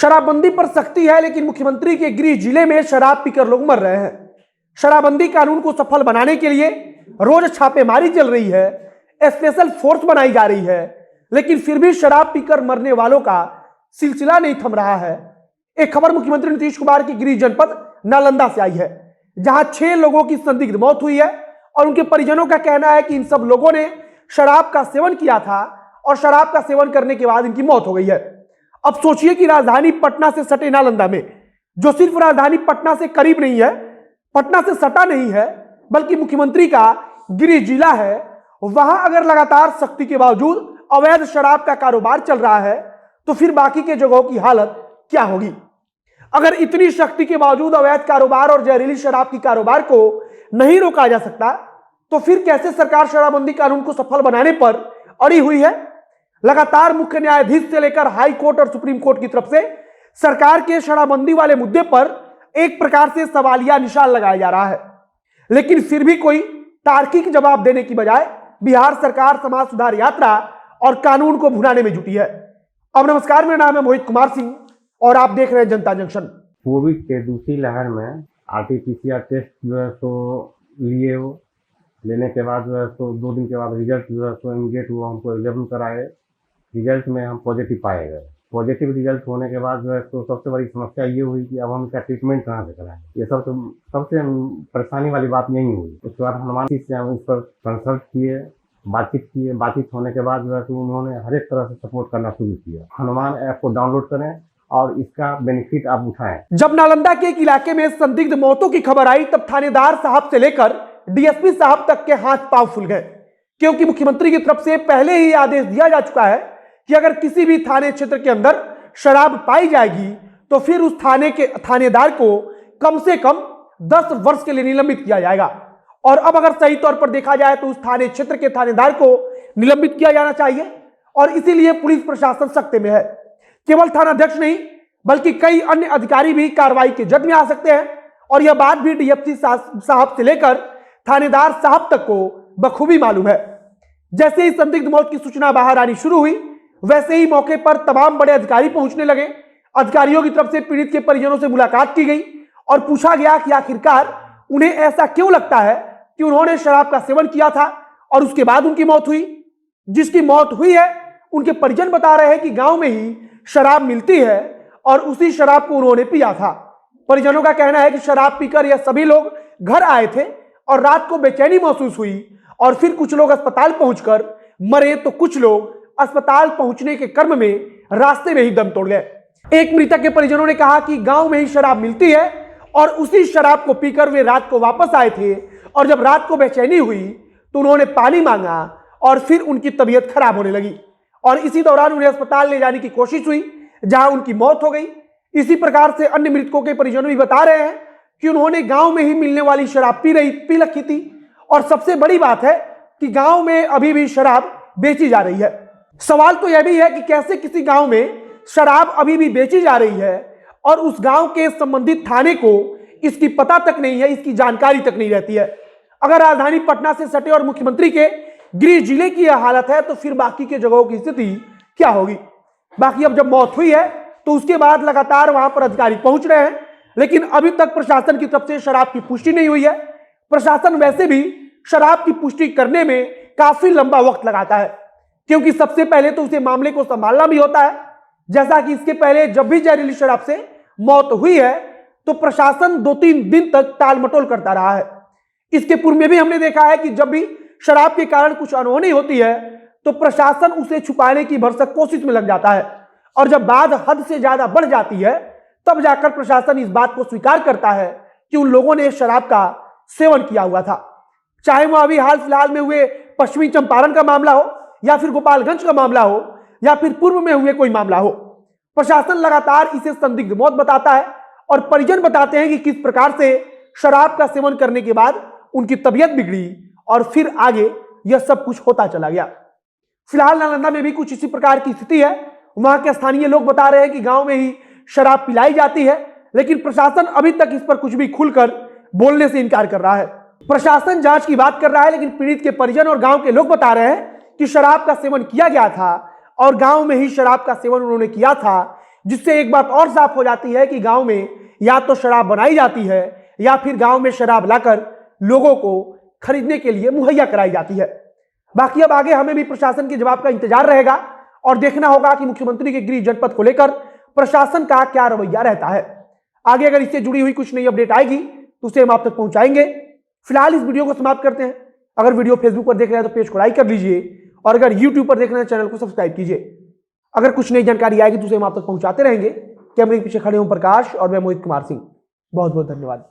शराबबंदी पर सख्ती है, लेकिन मुख्यमंत्री के गृह जिले में शराब पीकर लोग मर रहे हैं। शराबबंदी कानून को सफल बनाने के लिए रोज छापेमारी चल रही है, स्पेशल फोर्स बनाई जा रही है, लेकिन फिर भी शराब पीकर मरने वालों का सिलसिला नहीं थम रहा है। एक खबर मुख्यमंत्री नीतीश कुमार की गृह जनपद नालंदा से आई है, जहां 6 लोगों की संदिग्ध मौत हुई है और उनके परिजनों का कहना है कि इन सब लोगों ने शराब का सेवन किया था और शराब का सेवन करने के बाद इनकी मौत हो गई है। अब सोचिए कि राजधानी पटना से सटे नालंदा में, जो सिर्फ राजधानी पटना से करीब नहीं है, पटना से सटा नहीं है, बल्कि मुख्यमंत्री का गृह जिला है, वहां अगर लगातार सख्ती के बावजूद अवैध शराब का कारोबार चल रहा है, तो फिर बाकी के जगहों की हालत क्या होगी। अगर इतनी शक्ति के बावजूद अवैध कारोबार और जहरीली शराब की कारोबार को नहीं रोका जा सकता, तो फिर कैसे सरकार शराबबंदी कानून को सफल बनाने पर अड़ी हुई है। लगातार मुख्य न्यायाधीश से लेकर हाई कोर्ट और सुप्रीम कोर्ट की तरफ से सरकार के शराबबंदी वाले मुद्दे पर एक प्रकार से सवालिया निशान लगाया जा रहा है, लेकिन फिर भी कोई तार्किक जवाब देने की बजाय बिहार सरकार समाज सुधार यात्रा और कानून को भुनाने में जुटी है। अब नमस्कार, मेरा नाम है मोहित कुमार सिंह और आप देख रहे हैं जनता जंक्शन। कोविड के दूसरी लहर में आरटीपीसीआर टेस्ट जो है सो लिए हो, लेने के बाद जो है सो 2 दिन के बाद रिजल्ट जो है सो इमीडिएट वो हमको एग्जाम कराए। रिजल्ट में हम पॉजिटिव पाए गए। पॉजिटिव रिजल्ट होने के बाद जो है तो सबसे बड़ी समस्या ये हुई कि अब हम इसका ट्रीटमेंट कहाँ से कराएं। ये सबसे परेशानी वाली बात यही हुई। उसके बाद हनुमान जी से हम इस पर कंसल्ट किए, बातचीत होने के बाद जो है तो उन्होंने हर एक तरह से सपोर्ट करना शुरू किया। हनुमान ऐप को डाउनलोड करें और इसका बेनिफिट आप उठाएं। जब नालंदा के एक इलाके में संदिग्ध मौतों की खबर आई, तब थानेदार साहब से लेकर डीएसपी साहब तक के हाथ पांव फूल गए, क्योंकि मुख्यमंत्री की तरफ से पहले ही आदेश दिया जा चुका है कि अगर किसी भी थाने क्षेत्र के अंदर शराब पाई जाएगी तो फिर उस थाने के थानेदार को कम से कम 10 वर्ष के लिए निलंबित किया जाएगा। और अब अगर सही तौर पर देखा जाए तो उस थाने क्षेत्र के थानेदार को निलंबित किया जाना चाहिए, और इसीलिए पुलिस प्रशासन सख्ते में है। केवल थानाध्यक्ष नहीं, बल्कि कई अन्य अधिकारी भी कार्रवाई के जद में आ सकते हैं, और यह बात भी डीएसपी साहब से लेकर थानेदार साहब तक को बखूबी मालूम है। जैसे ही संदिग्ध मौत की सूचना बाहर आनी शुरू हुई, वैसे ही मौके पर तमाम बड़े अधिकारी पहुंचने लगे। अधिकारियों की तरफ से पीड़ित के परिजनों से मुलाकात की गई और पूछा गया कि आखिरकार उन्हें ऐसा क्यों लगता है कि उन्होंने शराब का सेवन किया था और उसके बाद उनकी मौत हुई। जिसकी मौत हुई है, उनके परिजन बता रहे हैं कि गांव में ही शराब मिलती है और उसी शराब को उन्होंने पिया था। परिजनों का कहना है कि शराब पीकर यह सभी लोग घर आए थे और रात को बेचैनी महसूस हुई, और फिर कुछ लोग अस्पताल पहुंचकर मरे तो कुछ लोग अस्पताल पहुंचने के क्रम में रास्ते में ही दम तोड़ गए। एक मृतक के परिजनों ने कहा कि गांव में ही शराब मिलती है और उसी शराब को पीकर वे रात को वापस आए थे, और जब रात को बेचैनी हुई तो उन्होंने पानी मांगा और फिर उनकी तबीयत खराब होने लगी, और इसी दौरान उन्हें अस्पताल ले जाने की कोशिश हुई, जहां उनकी मौत हो गई। इसी प्रकार से अन्य मृतकों के परिजन भी बता रहे हैं कि उन्होंने गांव में ही मिलने वाली शराब पी रखी थी, और सबसे बड़ी बात है कि गांव में अभी भी शराब बेची जा रही है। सवाल तो यह भी है कि कैसे किसी गांव में शराब अभी भी बेची जा रही है और उस गांव के संबंधित थाने को इसकी पता तक नहीं है, इसकी जानकारी तक नहीं रहती है। अगर राजधानी पटना से सटे और मुख्यमंत्री के गृह जिले की यह हालत है, तो फिर बाकी के जगहों की स्थिति क्या होगी। बाकी अब जब मौत हुई है तो उसके बाद लगातार वहां पर अधिकारी पहुंच रहे हैं, लेकिन अभी तक प्रशासन की तरफ से शराब की पुष्टि नहीं हुई है। प्रशासन वैसे भी शराब की पुष्टि करने में काफी लंबा वक्त लगाता है, क्योंकि सबसे पहले तो उसे मामले को संभालना भी होता है। जैसा कि इसके पहले जब भी जहरीली शराब से मौत हुई है तो प्रशासन 2-3 दिन तक टाल मटोल करता रहा है। इसके पूर्व में भी हमने देखा है कि जब भी शराब के कारण कुछ अनहोनी होती है तो प्रशासन उसे छुपाने की भरसक कोशिश में लग जाता है, और जब बात हद से ज्यादा बढ़ जाती है तब जाकर प्रशासन इस बात को स्वीकार करता है कि उन लोगों ने शराब का सेवन किया हुआ था। चाहे वह अभी हाल फिलहाल में हुए पश्चिमी चंपारण का मामला हो, या फिर गोपालगंज का मामला हो, या फिर पूर्व में हुए कोई मामला हो, प्रशासन लगातार इसे संदिग्ध मौत बताता है, और परिजन बताते हैं कि किस प्रकार से शराब का सेवन करने के बाद उनकी तबीयत बिगड़ी और फिर आगे यह सब कुछ होता चला गया। फिलहाल नालंदा में भी कुछ इसी प्रकार की स्थिति है। वहां के स्थानीय लोग बता रहे हैं कि गांव में ही शराब पिलाई जाती है, लेकिन प्रशासन अभी तक इस पर कुछ भी खुलकर बोलने से इनकार कर रहा है। प्रशासन जांच की बात कर रहा है, लेकिन पीड़ित के परिजन और गांव के लोग बता रहे हैं कि शराब का सेवन किया गया था और गांव में ही शराब का सेवन उन्होंने किया था, जिससे एक बात और साफ हो जाती है कि गांव में या तो शराब बनाई जाती है या फिर गांव में शराब लाकर लोगों को खरीदने के लिए मुहैया कराई जाती है। बाकी अब आगे हमें भी प्रशासन के जवाब का इंतजार रहेगा और देखना होगा कि मुख्यमंत्री के गृह जनपद को लेकर प्रशासन का क्या रवैया रहता है। आगे अगर इससे जुड़ी हुई कुछ नई अपडेट आएगी तो उसे हम आप तक पहुंचाएंगे। फिलहाल इस वीडियो को समाप्त करते हैं। अगर वीडियो फेसबुक पर देख रहे हैं तो पेज को लाइक कर लीजिए और अगर यूट्यूब पर देख रहे हैं चैनल को सब्सक्राइब कीजिए। अगर कुछ नई जानकारी आएगी तो उसे हम आप तक पहुंचाते रहेंगे। कैमरे के पीछे खड़े ओम प्रकाश और मैं मोहित कुमार सिंह। बहुत बहुत धन्यवाद।